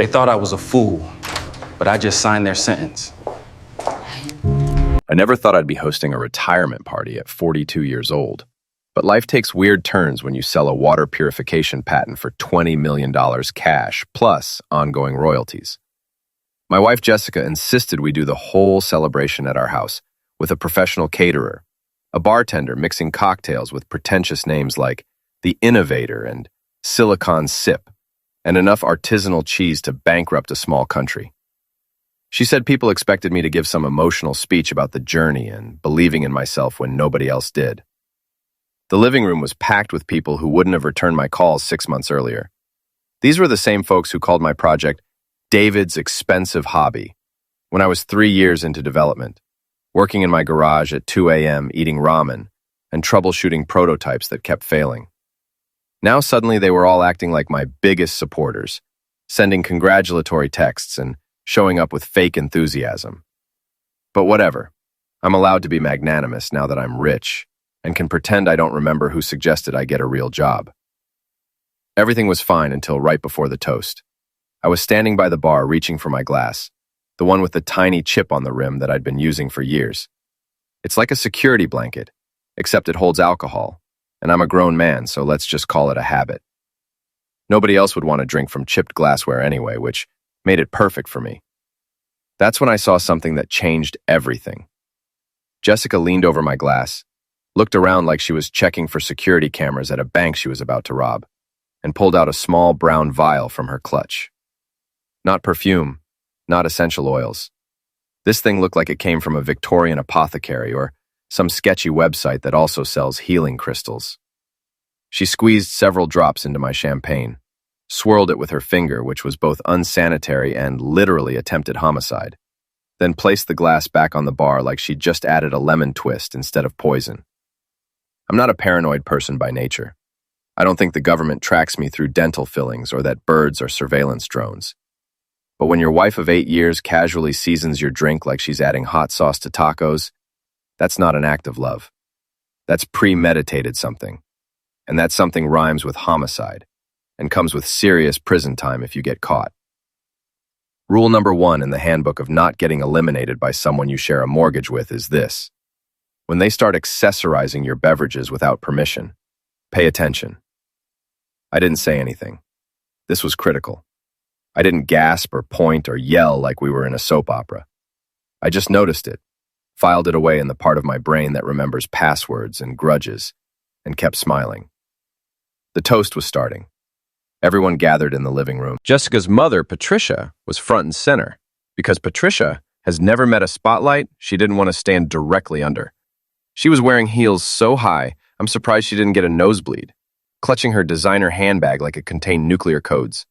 They thought I was a fool, but I just signed their sentence. I never thought I'd be hosting a retirement party at 42 years old. But life takes weird turns when you sell a water purification patent for $20 million cash, plus ongoing royalties. My wife Jessica insisted we do the whole celebration at our house, with a professional caterer, a bartender mixing cocktails with pretentious names like The Innovator and Silicon Sip, and enough artisanal cheese to bankrupt a small country. She said people expected me to give some emotional speech about the journey and believing in myself when nobody else did. The living room was packed with people who wouldn't have returned my calls 6 months earlier. These were the same folks who called my project David's Expensive Hobby when I was 3 years into development, working in my garage at 2 a.m. eating ramen and troubleshooting prototypes that kept failing. Now suddenly they were all acting like my biggest supporters, sending congratulatory texts and showing up with fake enthusiasm. But whatever, I'm allowed to be magnanimous now that I'm rich and can pretend I don't remember who suggested I get a real job. Everything was fine until right before the toast. I was standing by the bar reaching for my glass, the one with the tiny chip on the rim that I'd been using for years. It's like a security blanket, except it holds alcohol, and I'm a grown man, so let's just call it a habit. Nobody else would want to drink from chipped glassware anyway, which made it perfect for me. That's when I saw something that changed everything. Jessica leaned over my glass, looked around like she was checking for security cameras at a bank she was about to rob, and pulled out a small brown vial from her clutch. Not perfume, not essential oils. This thing looked like it came from a Victorian apothecary or some sketchy website that also sells healing crystals. She squeezed several drops into my champagne, swirled it with her finger, which was both unsanitary and literally attempted homicide, then placed the glass back on the bar like she'd just added a lemon twist instead of poison. I'm not a paranoid person by nature. I don't think the government tracks me through dental fillings or that birds are surveillance drones. But when your wife of 8 years casually seasons your drink like she's adding hot sauce to tacos, that's not an act of love. That's premeditated something. And that something rhymes with homicide and comes with serious prison time if you get caught. Rule number 1 in the handbook of not getting eliminated by someone you share a mortgage with is this: when they start accessorizing your beverages without permission, pay attention. I didn't say anything. This was critical. I didn't gasp or point or yell like we were in a soap opera. I just noticed it, filed it away in the part of my brain that remembers passwords and grudges, and kept smiling. The toast was starting. Everyone gathered in the living room. Jessica's mother, Patricia, was front and center, because Patricia has never met a spotlight she didn't want to stand directly under. She was wearing heels so high, I'm surprised she didn't get a nosebleed, clutching her designer handbag like it contained nuclear codes,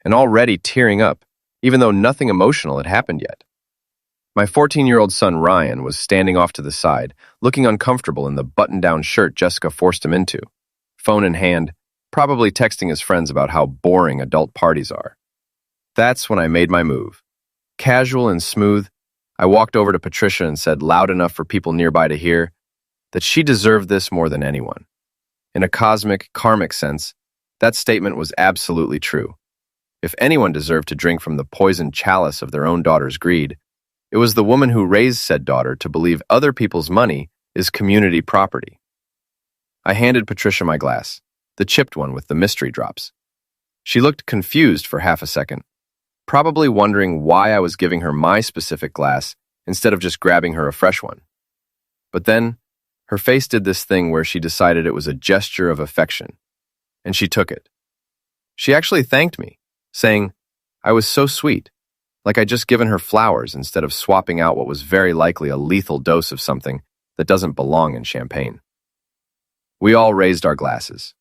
and already tearing up, even though nothing emotional had happened yet. My 14-year-old son Ryan was standing off to the side, looking uncomfortable in the button-down shirt Jessica forced him into, phone in hand, probably texting his friends about how boring adult parties are. That's when I made my move. Casual and smooth, I walked over to Patricia and said loud enough for people nearby to hear that she deserved this more than anyone. In a cosmic, karmic sense, that statement was absolutely true. If anyone deserved to drink from the poisoned chalice of their own daughter's greed, it was the woman who raised said daughter to believe other people's money is community property. I handed Patricia my glass, the chipped one with the mystery drops. She looked confused for half a second, probably wondering why I was giving her my specific glass instead of just grabbing her a fresh one. But then, her face did this thing where she decided it was a gesture of affection, and she took it. She actually thanked me, saying I was so sweet, like I'd just given her flowers instead of swapping out what was very likely a lethal dose of something that doesn't belong in champagne. We all raised our glasses.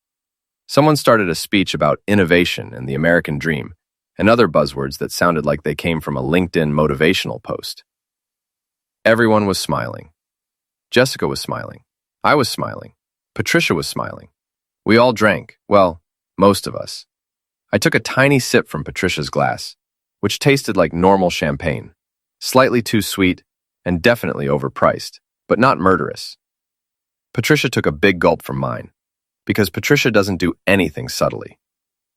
Someone started a speech about innovation and the American dream, and other buzzwords that sounded like they came from a LinkedIn motivational post. Everyone was smiling. Jessica was smiling. I was smiling. Patricia was smiling. We all drank, well, most of us. I took a tiny sip from Patricia's glass, which tasted like normal champagne, slightly too sweet and definitely overpriced, but not murderous. Patricia took a big gulp from mine, because Patricia doesn't do anything subtly.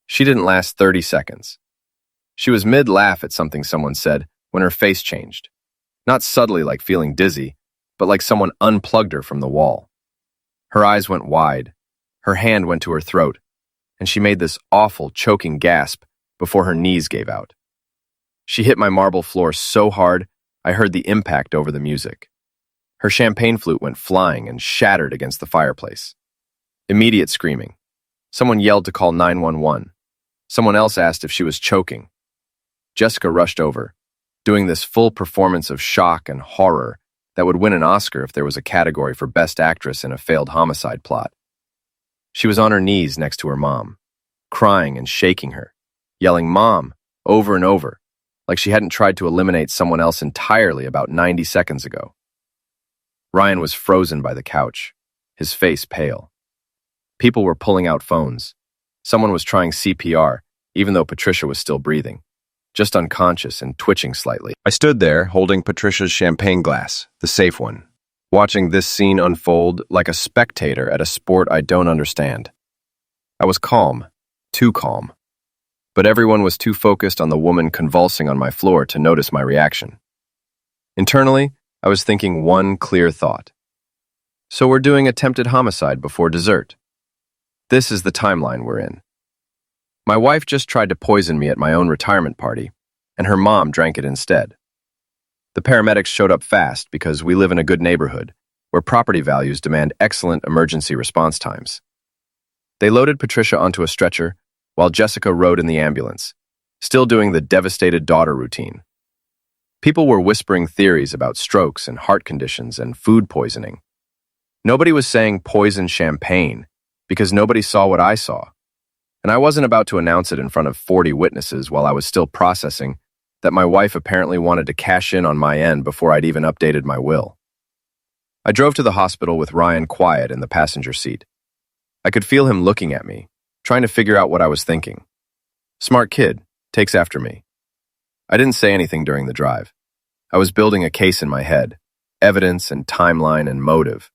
She didn't last 30 seconds. She was mid-laugh at something someone said when her face changed. Not subtly like feeling dizzy, but like someone unplugged her from the wall. Her eyes went wide, her hand went to her throat, and she made this awful, choking gasp before her knees gave out. She hit my marble floor so hard, I heard the impact over the music. Her champagne flute went flying and shattered against the fireplace. Immediate screaming. Someone yelled to call 911. Someone else asked if she was choking. Jessica rushed over, doing this full performance of shock and horror that would win an Oscar if there was a category for Best Actress in a failed homicide plot. She was on her knees next to her mom, crying and shaking her, yelling "Mom" over and over, like she hadn't tried to eliminate someone else entirely about 90 seconds ago. Ryan was frozen by the couch, his face pale. People were pulling out phones. Someone was trying CPR, even though Patricia was still breathing, just unconscious and twitching slightly. I stood there, holding Patricia's champagne glass, the safe one, watching this scene unfold like a spectator at a sport I don't understand. I was calm, too calm. But everyone was too focused on the woman convulsing on my floor to notice my reaction. Internally, I was thinking one clear thought. So we're doing attempted homicide before dessert. This is the timeline we're in. My wife just tried to poison me at my own retirement party, and her mom drank it instead. The paramedics showed up fast because we live in a good neighborhood where property values demand excellent emergency response times. They loaded Patricia onto a stretcher while Jessica rode in the ambulance, still doing the devastated daughter routine. People were whispering theories about strokes and heart conditions and food poisoning. Nobody was saying poison champagne because nobody saw what I saw. And I wasn't about to announce it in front of 40 witnesses while I was still processing that my wife apparently wanted to cash in on my end before I'd even updated my will. I drove to the hospital with Ryan quiet in the passenger seat. I could feel him looking at me, trying to figure out what I was thinking. Smart kid, takes after me. I didn't say anything during the drive. I was building a case in my head, evidence and timeline and motive,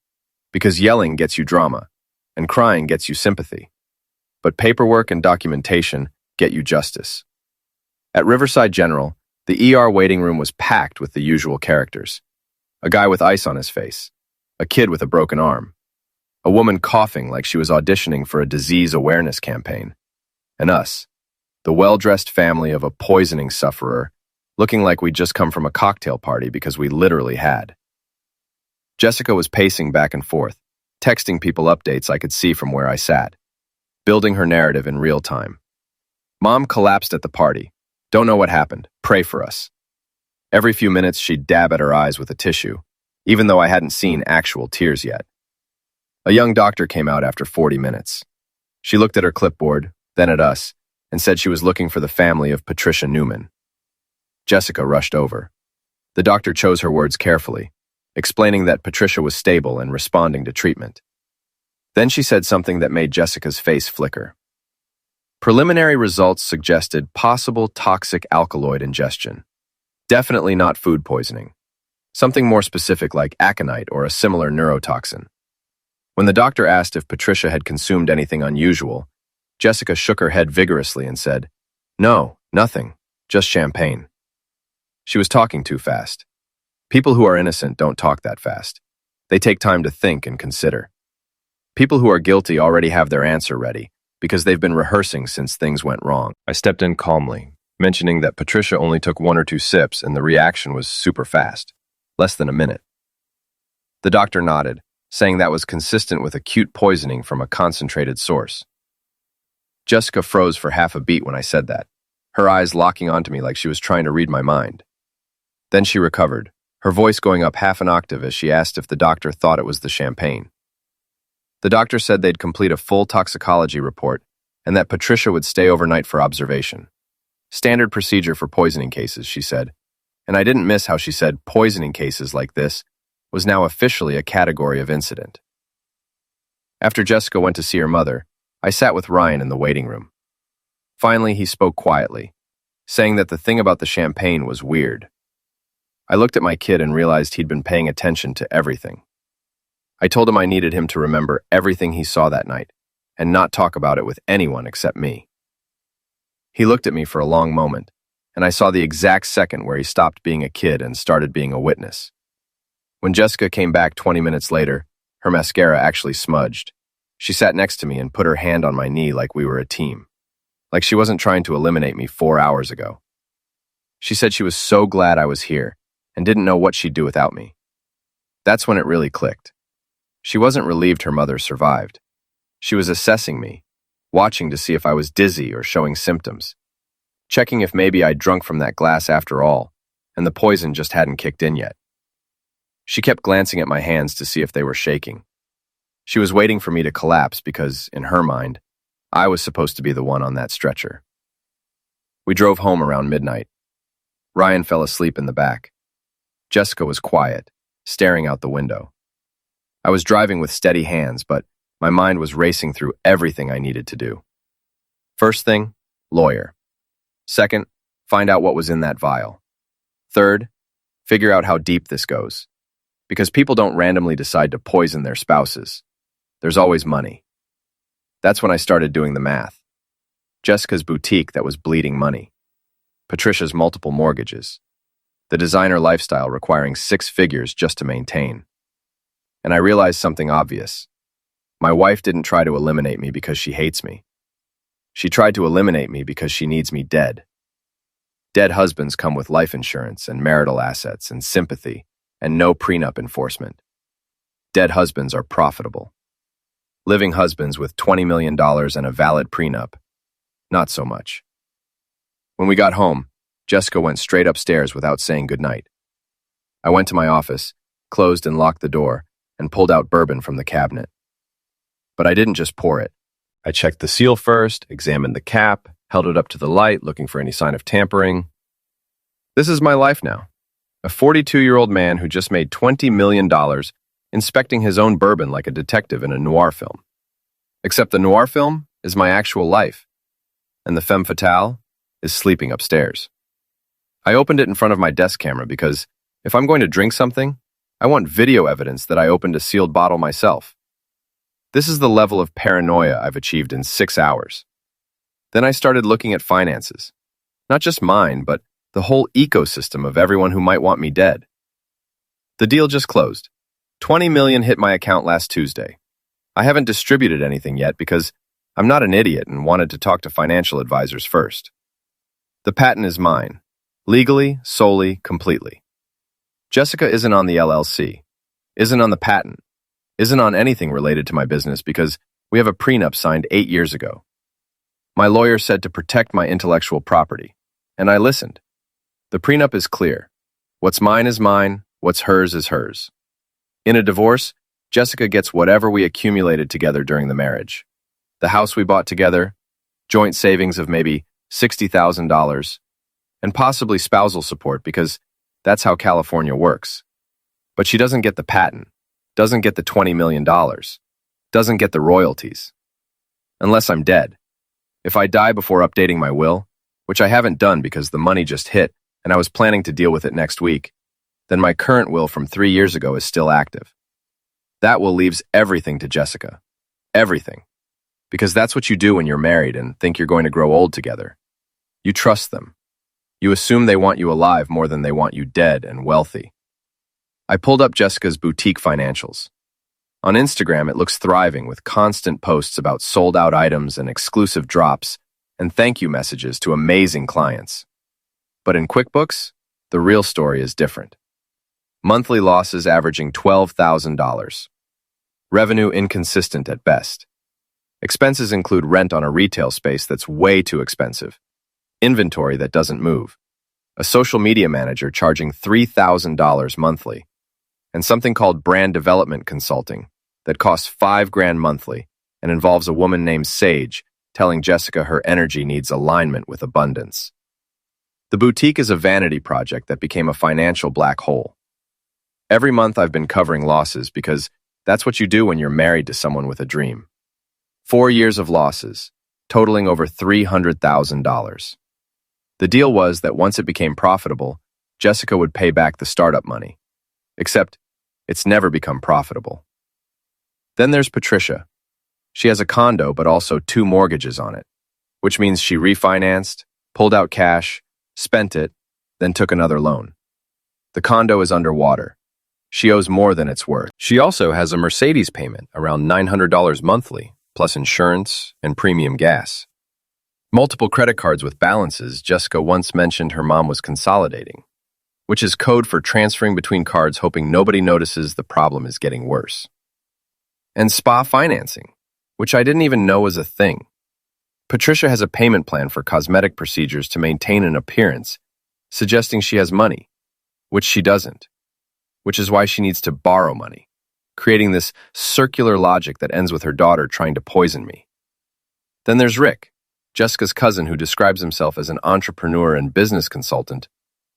because yelling gets you drama, and crying gets you sympathy. But paperwork and documentation get you justice. At Riverside General, the ER waiting room was packed with the usual characters. A guy with ice on his face, a kid with a broken arm, a woman coughing like she was auditioning for a disease awareness campaign, and us, the well-dressed family of a poisoning sufferer, looking like we'd just come from a cocktail party because we literally had. Jessica was pacing back and forth, texting people updates I could see from where I sat, building her narrative in real time. Mom collapsed at the party. Don't know what happened. Pray for us. Every few minutes, she'd dab at her eyes with a tissue, even though I hadn't seen actual tears yet. A young doctor came out after 40 minutes. She looked at her clipboard, then at us, and said she was looking for the family of Patricia Newman. Jessica rushed over. The doctor chose her words carefully, explaining that Patricia was stable and responding to treatment. Then she said something that made Jessica's face flicker. Preliminary results suggested possible toxic alkaloid ingestion. Definitely not food poisoning. Something more specific like aconite or a similar neurotoxin. When the doctor asked if Patricia had consumed anything unusual, Jessica shook her head vigorously and said, "No, nothing, just champagne." She was talking too fast. People who are innocent don't talk that fast. They take time to think and consider. People who are guilty already have their answer ready, because they've been rehearsing since things went wrong. I stepped in calmly, mentioning that Patricia only took 1 or 2 sips and the reaction was super fast, less than a minute. The doctor nodded, saying that was consistent with acute poisoning from a concentrated source. Jessica froze for half a beat when I said that, her eyes locking onto me like she was trying to read my mind. Then she recovered, her voice going up half an octave as she asked if the doctor thought it was the champagne. The doctor said they'd complete a full toxicology report and that Patricia would stay overnight for observation. Standard procedure for poisoning cases, she said. And I didn't miss how she said poisoning cases like this was now officially a category of incident. After Jessica went to see her mother, I sat with Ryan in the waiting room. Finally, he spoke quietly, saying that the thing about the champagne was weird. I looked at my kid and realized he'd been paying attention to everything. I told him I needed him to remember everything he saw that night and not talk about it with anyone except me. He looked at me for a long moment, and I saw the exact second where he stopped being a kid and started being a witness. When Jessica came back 20 minutes later, her mascara actually smudged. She sat next to me and put her hand on my knee like we were a team, like she wasn't trying to eliminate me 4 hours ago. She said she was so glad I was here and didn't know what she'd do without me. That's when it really clicked. She wasn't relieved her mother survived. She was assessing me, watching to see if I was dizzy or showing symptoms, checking if maybe I'd drunk from that glass after all, and the poison just hadn't kicked in yet. She kept glancing at my hands to see if they were shaking. She was waiting for me to collapse because, in her mind, I was supposed to be the one on that stretcher. We drove home around midnight. Ryan fell asleep in the back. Jessica was quiet, staring out the window. I was driving with steady hands, but my mind was racing through everything I needed to do. First thing, lawyer. Second, find out what was in that vial. Third, figure out how deep this goes. Because people don't randomly decide to poison their spouses. There's always money. That's when I started doing the math. Jessica's boutique that was bleeding money. Patricia's multiple mortgages. The designer lifestyle requiring 6 figures just to maintain. And I realized something obvious. My wife didn't try to eliminate me because she hates me. She tried to eliminate me because she needs me dead. Dead husbands come with life insurance and marital assets and sympathy and no prenup enforcement. Dead husbands are profitable. Living husbands with $20 million and a valid prenup, not so much. When we got home, Jessica went straight upstairs without saying goodnight. I went to my office, closed and locked the door, and pulled out bourbon from the cabinet. But I didn't just pour it. I checked the seal first, examined the cap, held it up to the light, looking for any sign of tampering. This is my life now. A 42-year-old man who just made $20 million inspecting his own bourbon like a detective in a noir film. Except the noir film is my actual life, and the femme fatale is sleeping upstairs. I opened it in front of my desk camera because if I'm going to drink something, I want video evidence that I opened a sealed bottle myself. This is the level of paranoia I've achieved in 6 hours. Then I started looking at finances. Not just mine, but the whole ecosystem of everyone who might want me dead. The deal just closed. $20 million hit my account last Tuesday. I haven't distributed anything yet because I'm not an idiot and wanted to talk to financial advisors first. The patent is mine. Legally, solely, completely. Jessica isn't on the LLC, isn't on the patent, isn't on anything related to my business because we have a prenup signed 8 years ago. My lawyer said to protect my intellectual property, and I listened. The prenup is clear. What's mine is mine, what's hers is hers. In a divorce, Jessica gets whatever we accumulated together during the marriage. The house we bought together, joint savings of maybe $60,000, and possibly spousal support because that's how California works. But she doesn't get the patent, doesn't get the $20 million, doesn't get the royalties. Unless I'm dead. If I die before updating my will, which I haven't done because the money just hit and I was planning to deal with it next week, then my current will from 3 years ago is still active. That will leaves everything to Jessica. Everything. Because that's what you do when you're married and think you're going to grow old together. You trust them. You assume they want you alive more than they want you dead and wealthy. I pulled up Jessica's boutique financials. On Instagram, it looks thriving with constant posts about sold-out items and exclusive drops and thank you messages to amazing clients. But in QuickBooks, the real story is different. Monthly losses averaging $12,000. Revenue inconsistent at best. Expenses include rent on a retail space that's way too expensive, inventory that doesn't move, a social media manager charging $3,000 monthly, and something called brand development consulting that costs $5,000 monthly and involves a woman named Sage telling Jessica her energy needs alignment with abundance. The boutique is a vanity project that became a financial black hole. Every month I've been covering losses because that's what you do when you're married to someone with a dream. 4 years of losses, totaling over $300,000. The deal was that once it became profitable, Jessica would pay back the startup money. Except, it's never become profitable. Then there's Patricia. She has a condo but also 2 mortgages on it, which means she refinanced, pulled out cash, spent it, then took another loan. The condo is underwater. She owes more than it's worth. She also has a Mercedes payment, around $900 monthly, plus insurance and premium gas. Multiple credit cards with balances. Jessica once mentioned her mom was consolidating, which is code for transferring between cards hoping nobody notices the problem is getting worse. And spa financing, which I didn't even know was a thing. Patricia has a payment plan for cosmetic procedures to maintain an appearance, suggesting she has money, which she doesn't, which is why she needs to borrow money, creating this circular logic that ends with her daughter trying to poison me. Then there's Rick, Jessica's cousin, who describes himself as an entrepreneur and business consultant,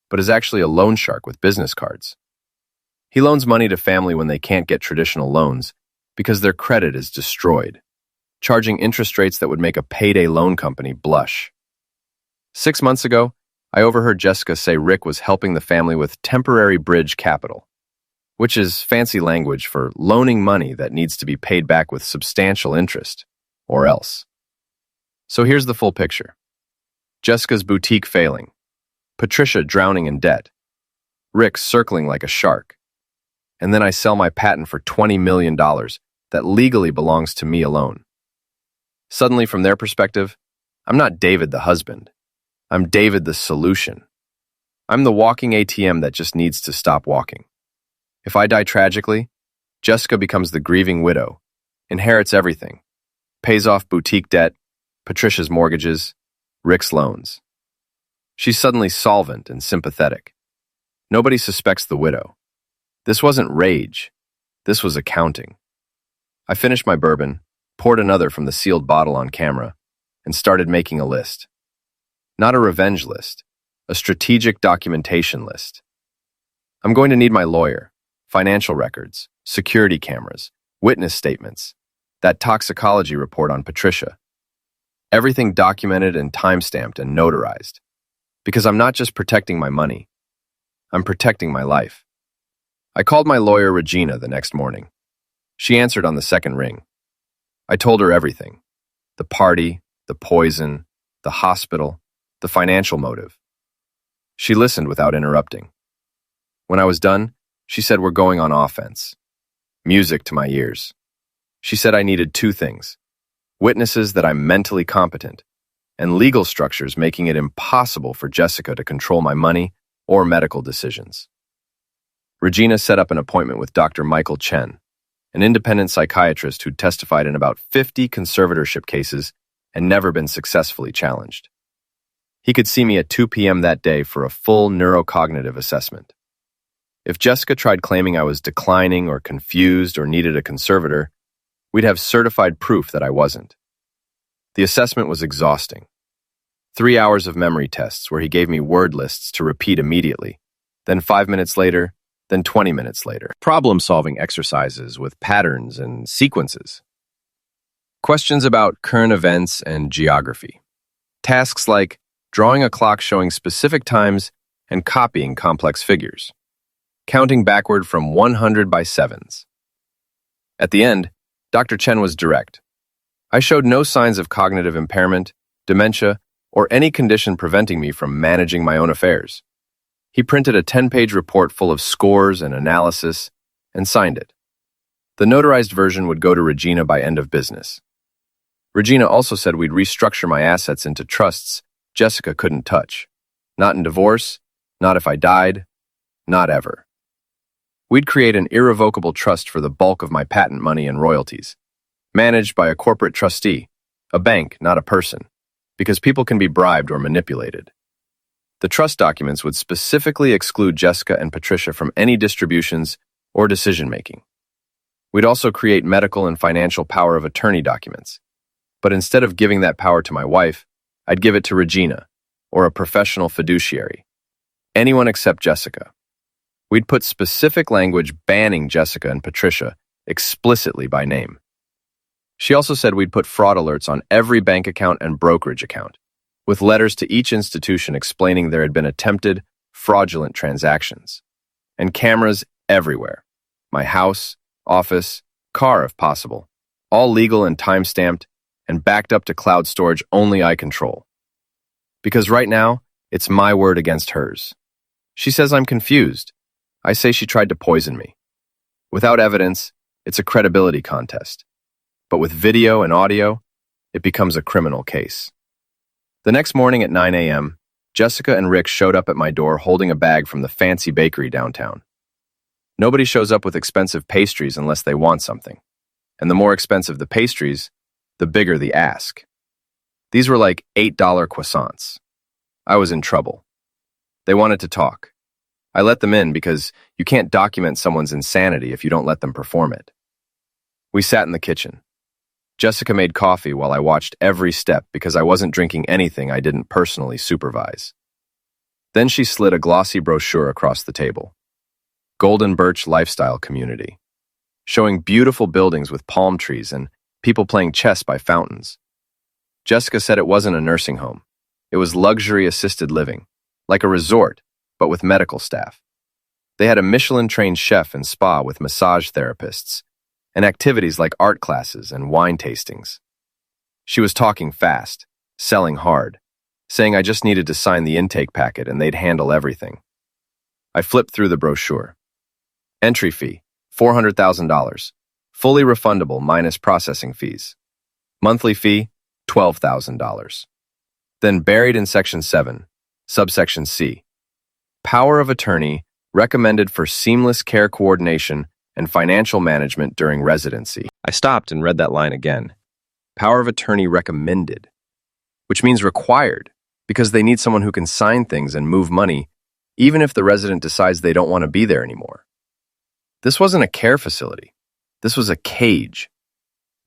but is actually a loan shark with business cards. He loans money to family when they can't get traditional loans because their credit is destroyed, charging interest rates that would make a payday loan company blush. 6 months ago, I overheard Jessica say Rick was helping the family with temporary bridge capital, which is fancy language for loaning money that needs to be paid back with substantial interest, or else. So here's the full picture. Jessica's boutique failing, Patricia drowning in debt, Rick circling like a shark, and then I sell my patent for $20 million that legally belongs to me alone. Suddenly, from their perspective, I'm not David the husband. I'm David the solution. I'm the walking ATM that just needs to stop walking. If I die tragically, Jessica becomes the grieving widow, inherits everything, pays off boutique debt, Patricia's mortgages, Rick's loans. She's suddenly solvent and sympathetic. Nobody suspects the widow. This wasn't rage. This was accounting. I finished my bourbon, poured another from the sealed bottle on camera, and started making a list. Not a revenge list, a strategic documentation list. I'm going to need my lawyer, financial records, security cameras, witness statements, that toxicology report on Patricia. Everything documented and timestamped and notarized. Because I'm not just protecting my money, I'm protecting my life. I called my lawyer Regina the next morning. She answered on the second ring. I told her everything. The party, the poison, the hospital, the financial motive. She listened without interrupting. When I was done, she said we're going on offense. Music to my ears. She said I needed 2 things. Witnesses that I'm mentally competent, and legal structures making it impossible for Jessica to control my money or medical decisions. Regina set up an appointment with Dr. Michael Chen, an independent psychiatrist who testified in about 50 conservatorship cases and never been successfully challenged. He could see me at 2 p.m. that day for a full neurocognitive assessment. If Jessica tried claiming I was declining or confused or needed a conservator, we'd have certified proof that I wasn't. The assessment was exhausting. 3 hours of memory tests where he gave me word lists to repeat immediately, then 5 minutes later, then 20 minutes later. Problem-solving exercises with patterns and sequences. Questions about current events and geography. Tasks like drawing a clock showing specific times and copying complex figures. Counting backward from 100 by 7s. At the end, Dr. Chen was direct. I showed no signs of cognitive impairment, dementia, or any condition preventing me from managing my own affairs. He printed a 10-page report full of scores and analysis and signed it. The notarized version would go to Regina by end of business. Regina also said we'd restructure my assets into trusts Jessica couldn't touch. Not in divorce, not if I died, not ever. We'd create an irrevocable trust for the bulk of my patent money and royalties, managed by a corporate trustee, a bank, not a person, because people can be bribed or manipulated. The trust documents would specifically exclude Jessica and Patricia from any distributions or decision-making. We'd also create medical and financial power of attorney documents. But instead of giving that power to my wife, I'd give it to Regina, or a professional fiduciary. Anyone except Jessica. We'd put specific language banning Jessica and Patricia explicitly by name. She also said we'd put fraud alerts on every bank account and brokerage account, with letters to each institution explaining there had been attempted, fraudulent transactions. And cameras everywhere. My house, office, car if possible. All legal and time-stamped, and backed up to cloud storage only I control. Because right now, It's my word against hers. She says I'm confused. I say she tried to poison me. Without evidence, it's a credibility contest. But with video and audio, it becomes a criminal case. The next morning at 9 a.m., Jessica and Rick showed up at my door holding a bag from the fancy bakery downtown. Nobody shows up with expensive pastries unless they want something. And the more expensive the pastries, the bigger the ask. These were like $8 croissants. I was in trouble. They wanted to talk. I let them in because you can't document someone's insanity if you don't let them perform it. We sat in the kitchen. Jessica made coffee while I watched every step because I wasn't drinking anything I didn't personally supervise. Then she slid a glossy brochure across the table. Golden Birch Lifestyle Community, showing beautiful buildings with palm trees and people playing chess by fountains. Jessica said it wasn't a nursing home. It was luxury assisted living, like a resort, but with medical staff. They had a Michelin-trained chef and spa with massage therapists, and activities like art classes and wine tastings. She was talking fast, selling hard, saying I just needed to sign the intake packet and they'd handle everything. I flipped through the brochure. Entry fee, $400,000, fully refundable minus processing fees. Monthly fee, $12,000. Then buried in Section 7, subsection C, power of attorney recommended for seamless care coordination and financial management during residency. I stopped and read that line again. Power of attorney recommended, which means required, because they need someone who can sign things and move money, even if the resident decides they don't want to be there anymore. This wasn't a care facility. This was a cage,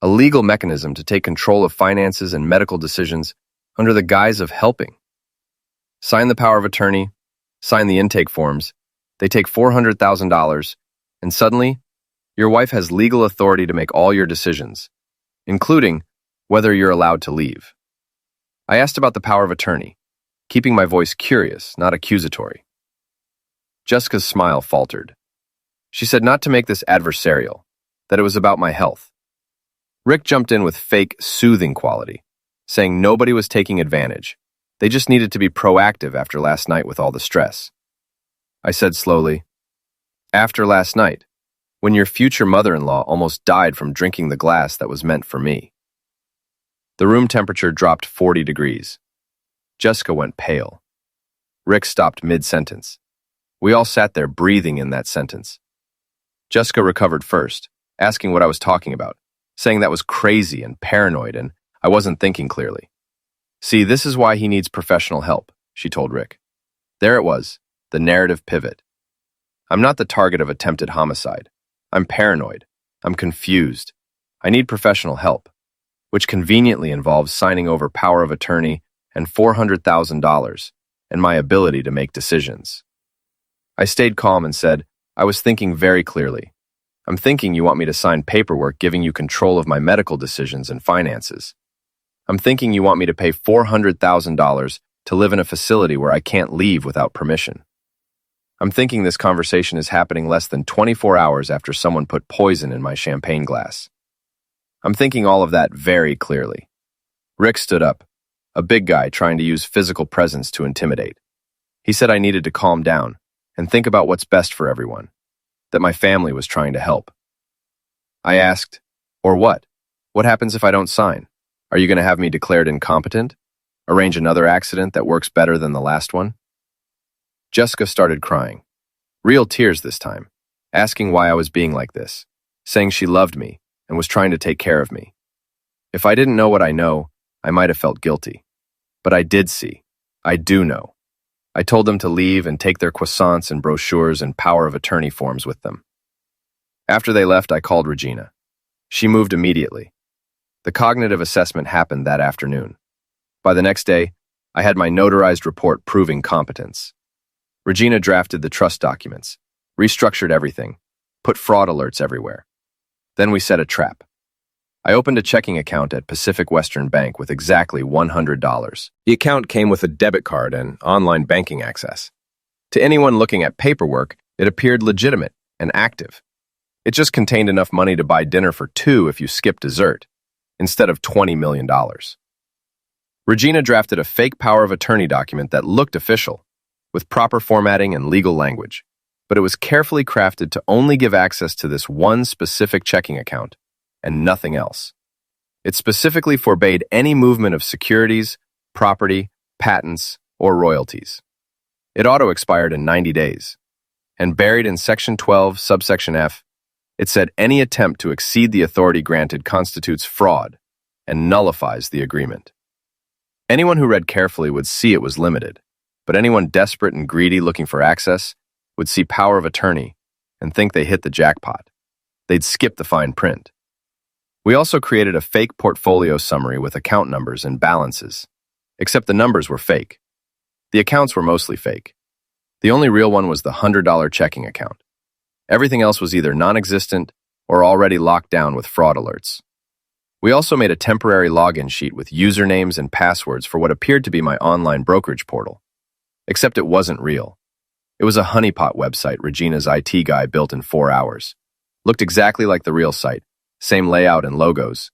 a legal mechanism to take control of finances and medical decisions under the guise of helping. Sign the power of attorney, sign the intake forms, they take $400,000, and suddenly, your wife has legal authority to make all your decisions, including whether you're allowed to leave. I asked about the power of attorney, keeping my voice curious, not accusatory. Jessica's smile faltered. She said not to make this adversarial, that it was about my health. Rick jumped in with fake, soothing quality, saying nobody was taking advantage. They just needed to be proactive after last night with all the stress. I said slowly, after last night, when your future mother-in-law almost died from drinking the glass that was meant for me. The room temperature dropped 40 degrees. Jessica went pale. Rick stopped mid-sentence. We all sat there breathing in that sentence. Jessica recovered first, asking what I was talking about, saying that was crazy and paranoid and I wasn't thinking clearly. See, this is why he needs professional help, she told Rick. There it was, the narrative pivot. I'm not the target of attempted homicide. I'm paranoid. I'm confused. I need professional help, which conveniently involves signing over power of attorney and $400,000 and my ability to make decisions. I stayed calm and said, I was thinking very clearly. I'm thinking you want me to sign paperwork giving you control of my medical decisions and finances. I'm thinking you want me to pay $400,000 to live in a facility where I can't leave without permission. I'm thinking this conversation is happening less than 24 hours after someone put poison in my champagne glass. I'm thinking all of that very clearly. Rick stood up, a big guy trying to use physical presence to intimidate. He said I needed to calm down and think about what's best for everyone, that my family was trying to help. I asked, or what? What happens if I don't sign? Are you going to have me declared incompetent? Arrange another accident that works better than the last one? Jessica started crying. Real tears this time, asking why I was being like this, saying she loved me and was trying to take care of me. If I didn't know what I know, I might have felt guilty. But I did see. I do know. I told them to leave and take their croissants and brochures and power of attorney forms with them. After they left, I called Regina. She moved immediately. The cognitive assessment happened that afternoon. By the next day, I had my notarized report proving competence. Regina drafted the trust documents, restructured everything, put fraud alerts everywhere. Then we set a trap. I opened a checking account at Pacific Western Bank with exactly $100. The account came with a debit card and online banking access. To anyone looking at paperwork, it appeared legitimate and active. It just contained enough money to buy dinner for two if you skip dessert, instead of $20 million. Regina drafted a fake power of attorney document that looked official, with proper formatting and legal language, but it was carefully crafted to only give access to this one specific checking account and nothing else. It specifically forbade any movement of securities, property, patents, or royalties. It auto-expired in 90 days, and buried in Section 12, subsection F, it said any attempt to exceed the authority granted constitutes fraud and nullifies the agreement. Anyone who read carefully would see it was limited, but anyone desperate and greedy looking for access would see power of attorney and think they hit the jackpot. They'd skip the fine print. We also created a fake portfolio summary with account numbers and balances, except the numbers were fake. The accounts were mostly fake. The only real one was the $100 checking account. Everything else was either non-existent or already locked down with fraud alerts. We also made a temporary login sheet with usernames and passwords for what appeared to be my online brokerage portal. Except it wasn't real. It was a honeypot website Regina's IT guy built in 4 hours. Looked exactly like the real site, same layout and logos,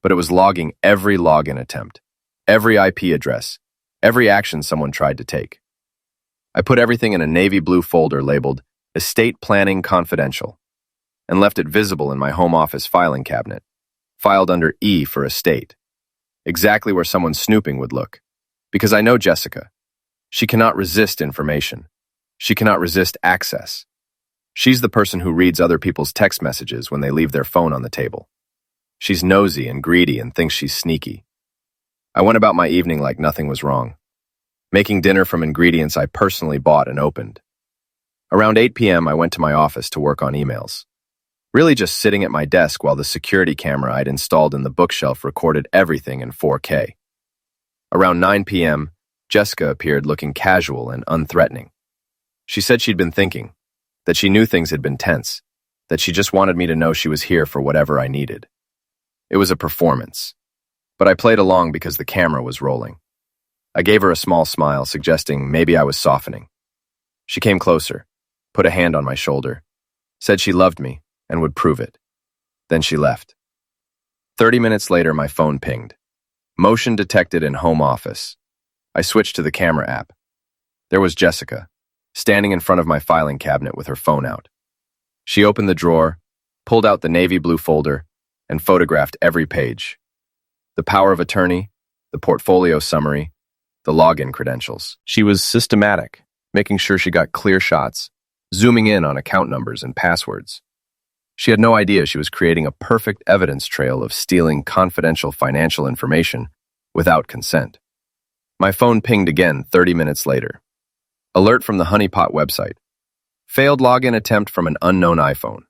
but it was logging every login attempt, every IP address, every action someone tried to take. I put everything in a navy blue folder labeled Estate Planning Confidential and left it visible in my home office filing cabinet, filed under E for estate, exactly where someone snooping would look. Because I know Jessica. She cannot resist information. She cannot resist access. She's the person who reads other people's text messages when they leave their phone on the table. She's nosy and greedy and thinks she's sneaky. I went about my evening like nothing was wrong, making dinner from ingredients I personally bought and opened. Around 8 p.m., I went to my office to work on emails. Really just sitting at my desk while the security camera I'd installed in the bookshelf recorded everything in 4K. Around 9 p.m., Jessica appeared looking casual and unthreatening. She said she'd been thinking, that she knew things had been tense, that she just wanted me to know she was here for whatever I needed. It was a performance, but I played along because the camera was rolling. I gave her a small smile, suggesting maybe I was softening. She came closer, put a hand on my shoulder, said she loved me and would prove it. Then she left. 30 minutes later, my phone pinged. Motion detected in home office. I switched to the camera app. There was Jessica, standing in front of my filing cabinet with her phone out. She opened the drawer, pulled out the navy blue folder, and photographed every page. The power of attorney, the portfolio summary, the login credentials. She was systematic, making sure she got clear shots, zooming in on account numbers and passwords. She had no idea she was creating a perfect evidence trail of stealing confidential financial information without consent. My phone pinged again 30 minutes later. Alert from the honeypot website. Failed login attempt from an unknown iPhone.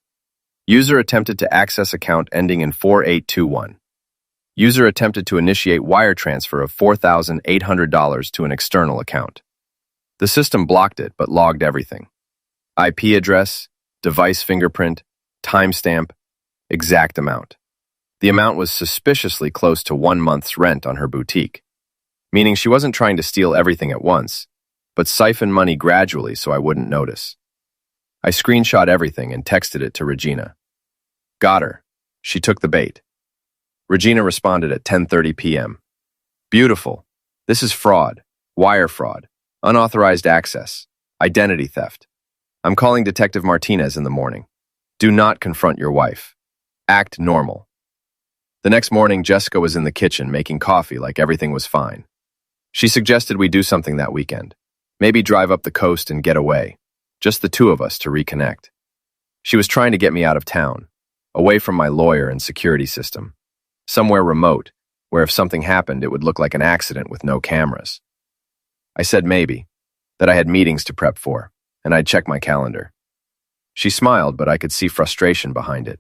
User attempted to access account ending in 4821. User attempted to initiate wire transfer of $4,800 to an external account. The system blocked it but logged everything. IP address, device fingerprint, timestamp, exact amount. The amount was suspiciously close to 1 month's rent on her boutique, meaning she wasn't trying to steal everything at once, but siphon money gradually so I wouldn't notice. I screenshot everything and texted it to Regina. Got her. She took the bait. Regina responded at 10:30 p.m. Beautiful. This is fraud, wire fraud, unauthorized access, identity theft. I'm calling Detective Martinez in the morning. Do not confront your wife. Act normal. The next morning, Jessica was in the kitchen making coffee like everything was fine. She suggested we do something that weekend. Maybe drive up the coast and get away. Just the two of us to reconnect. She was trying to get me out of town, away from my lawyer and security system. Somewhere remote, where if something happened, it would look like an accident with no cameras. I said maybe, that I had meetings to prep for, and I'd check my calendar. She smiled, but I could see frustration behind it.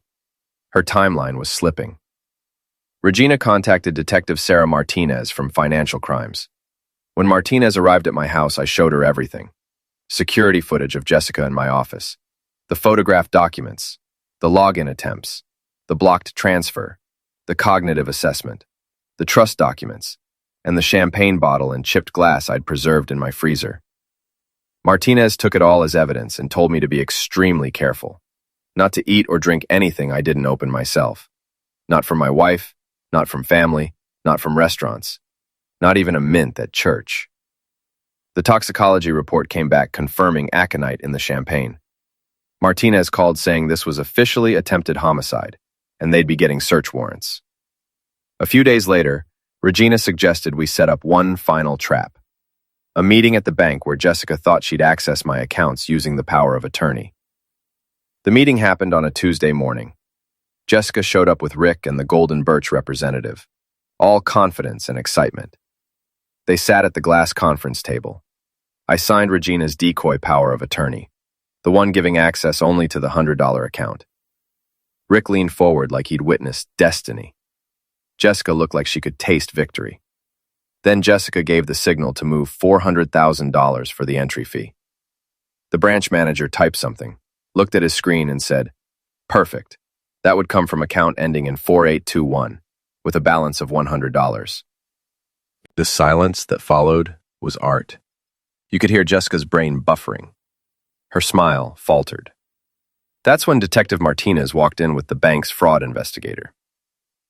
Her timeline was slipping. Regina contacted Detective Sarah Martinez from Financial Crimes. When Martinez arrived at my house, I showed her everything. Security footage of Jessica in my office, the photographed documents, the login attempts, the blocked transfer, the cognitive assessment, the trust documents, and the champagne bottle and chipped glass I'd preserved in my freezer. Martinez took it all as evidence and told me to be extremely careful, not to eat or drink anything I didn't open myself. Not from my wife, not from family, not from restaurants, Not even a mint at church. The toxicology report came back confirming aconite in the champagne. Martinez called saying this was officially attempted homicide, and they'd be getting search warrants. A few days later, Regina suggested we set up one final trap. A meeting at the bank where Jessica thought she'd access my accounts using the power of attorney. The meeting happened on a Tuesday morning. Jessica showed up with Rick and the Golden Birch representative, all confidence and excitement. They sat at the glass conference table. I signed Regina's decoy power of attorney, the one giving access only to the $100 account. Rick leaned forward like he'd witnessed destiny. Jessica looked like she could taste victory. Then Jessica gave the signal to move $400,000 for the entry fee. The branch manager typed something, looked at his screen and said, "Perfect. That would come from account ending in 4821, with a balance of $100. The silence that followed was art. You could hear Jessica's brain buffering. Her smile faltered. That's when Detective Martinez walked in with the bank's fraud investigator.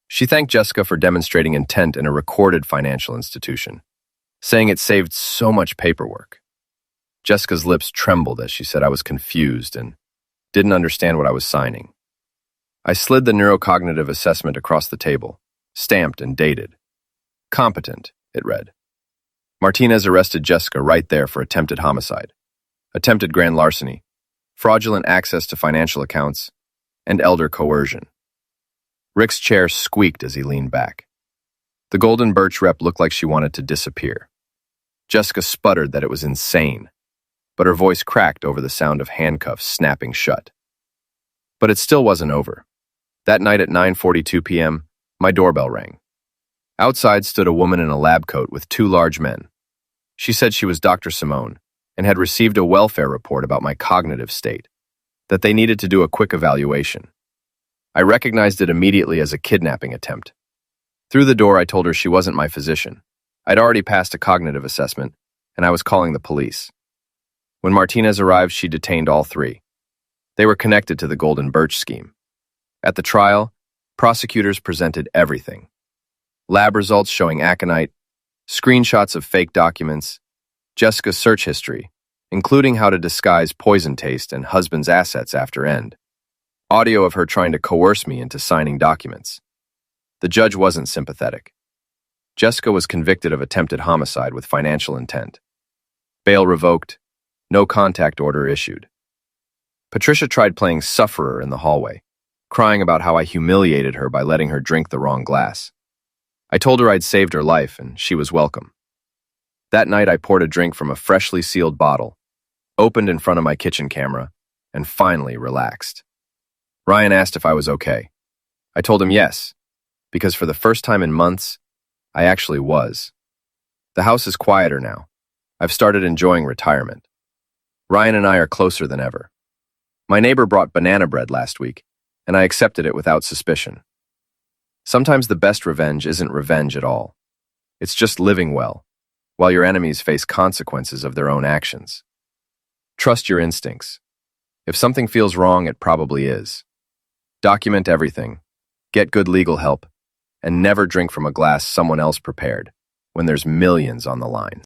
She thanked Jessica for demonstrating intent in a recorded financial institution, saying it saved so much paperwork. Jessica's lips trembled as she said I was confused and didn't understand what I was signing. I slid the neurocognitive assessment across the table, stamped and dated. Competent, it read. Martinez arrested Jessica right there for attempted homicide, attempted grand larceny, fraudulent access to financial accounts, and elder coercion. Rick's chair squeaked as he leaned back. The Golden Birch rep looked like she wanted to disappear. Jessica sputtered that it was insane, but her voice cracked over the sound of handcuffs snapping shut. But it still wasn't over. That night at 9:42 p.m., my doorbell rang. Outside stood a woman in a lab coat with two large men. She said she was Dr. Simone and had received a welfare report about my cognitive state, that they needed to do a quick evaluation. I recognized it immediately as a kidnapping attempt. Through the door, I told her she wasn't my physician. I'd already passed a cognitive assessment, and I was calling the police. When Martinez arrived, she detained all three. They were connected to the Golden Birch scheme. At the trial, prosecutors presented everything. Lab results showing aconite, screenshots of fake documents, Jessica's search history, including how to disguise poison taste and husband's assets after end. Audio of her trying to coerce me into signing documents. The judge wasn't sympathetic. Jessica was convicted of attempted homicide with financial intent. Bail revoked, no contact order issued. Patricia tried playing sufferer in the hallway, crying about how I humiliated her by letting her drink the wrong glass. I told her I'd saved her life and she was welcome. That night I poured a drink from a freshly sealed bottle, opened in front of my kitchen camera, and finally relaxed. Ryan asked if I was okay. I told him yes, because for the first time in months, I actually was. The house is quieter now. I've started enjoying retirement. Ryan and I are closer than ever. My neighbor brought banana bread last week, and I accepted it without suspicion. Sometimes the best revenge isn't revenge at all. It's just living well, while your enemies face consequences of their own actions. Trust your instincts. If something feels wrong, it probably is. Document everything, get good legal help, and never drink from a glass someone else prepared when there's millions on the line.